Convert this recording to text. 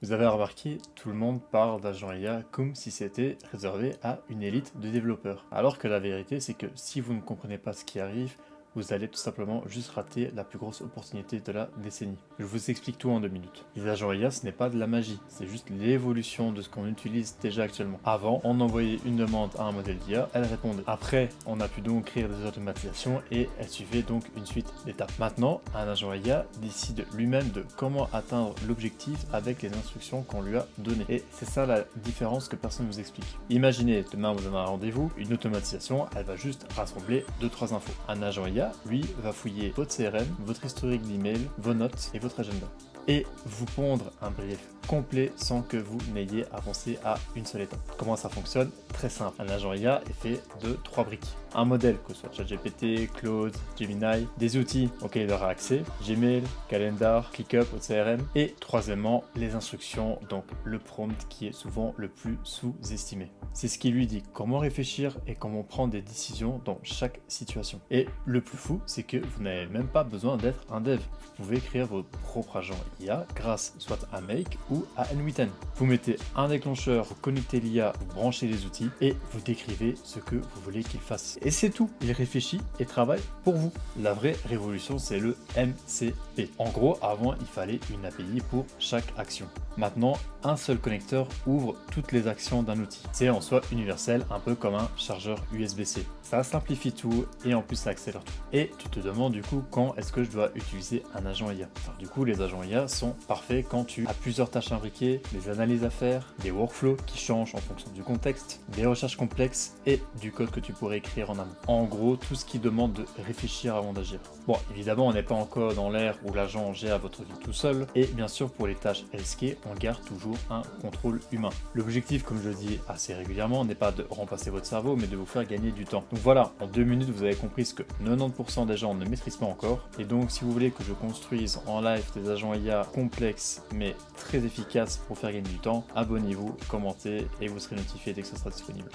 Vous avez remarqué, tout le monde parle d'agent IA comme si c'était réservé à une élite de développeurs. Alors que la vérité, c'est que si vous ne comprenez pas ce qui arrive, vous allez tout simplement juste rater la plus grosse opportunité de la décennie. Je vous explique tout en 2 minutes. Les agents IA, ce n'est pas de la magie, c'est juste l'évolution de ce qu'on utilise déjà actuellement. Avant, on envoyait une demande à un modèle d'IA, elle répondait. Après, on a pu donc créer des automatisations et elle suivait donc une suite d'étapes. Maintenant, un agent IA décide lui-même de comment atteindre l'objectif avec les instructions qu'on lui a données. Et c'est ça la différence que personne ne vous explique. Imaginez, demain vous avez un rendez-vous, une automatisation, elle va juste rassembler 2-3 infos. Un agent IA, lui, va fouiller votre CRM, votre historique d'email, vos notes et votre agenda. Et vous pondre un brief complet sans que vous n'ayez à penser à une seule étape. Comment ça fonctionne? Très simple. Un agent IA est fait de 3 briques. Un modèle, que ce soit ChatGPT, Claude, Gemini, des outils auxquels il aura accès, Gmail, Calendar, ClickUp, votre CRM, et troisièmement, les instructions, donc le prompt qui est souvent le plus sous-estimé. C'est ce qui lui dit comment réfléchir et comment prendre des décisions dans chaque situation. Et le plus fou, c'est que vous n'avez même pas besoin d'être un dev. Vous pouvez créer votre propre agent IA grâce soit à Make ou à N8N. Vous mettez un déclencheur, vous connectez l'IA, vous branchez les outils et vous décrivez ce que vous voulez qu'il fasse. Et c'est tout, il réfléchit et travaille pour vous. La vraie révolution, c'est le MCP. En gros, avant, il fallait une API pour chaque action. Maintenant, un seul connecteur ouvre toutes les actions d'un outil. C'est en soi universel, un peu comme un chargeur USB-C. Ça simplifie tout et en plus ça accélère tout. Et tu te demandes du coup quand est-ce que je dois utiliser un agent IA. Enfin, du coup, les agents IA sont parfaits quand tu as plusieurs tâches imbriquées, des analyses à faire, des workflows qui changent en fonction du contexte, des recherches complexes et du code que tu pourrais écrire en amont. En gros, tout ce qui demande de réfléchir avant d'agir. Bon, évidemment, on n'est pas encore dans l'ère où l'agent gère votre vie tout seul et bien sûr pour les tâches healthcare, on garde toujours un contrôle humain. L'objectif, comme je le dis assez régulièrement, n'est pas de remplacer votre cerveau mais de vous faire gagner du temps. Donc voilà, en 2 minutes, vous avez compris ce que 90% des gens ne maîtrisent pas encore. Et donc, si vous voulez que je construise en live des agents IA complexes mais très efficaces pour faire gagner du temps, abonnez-vous, commentez et vous serez notifié dès que ce sera disponible.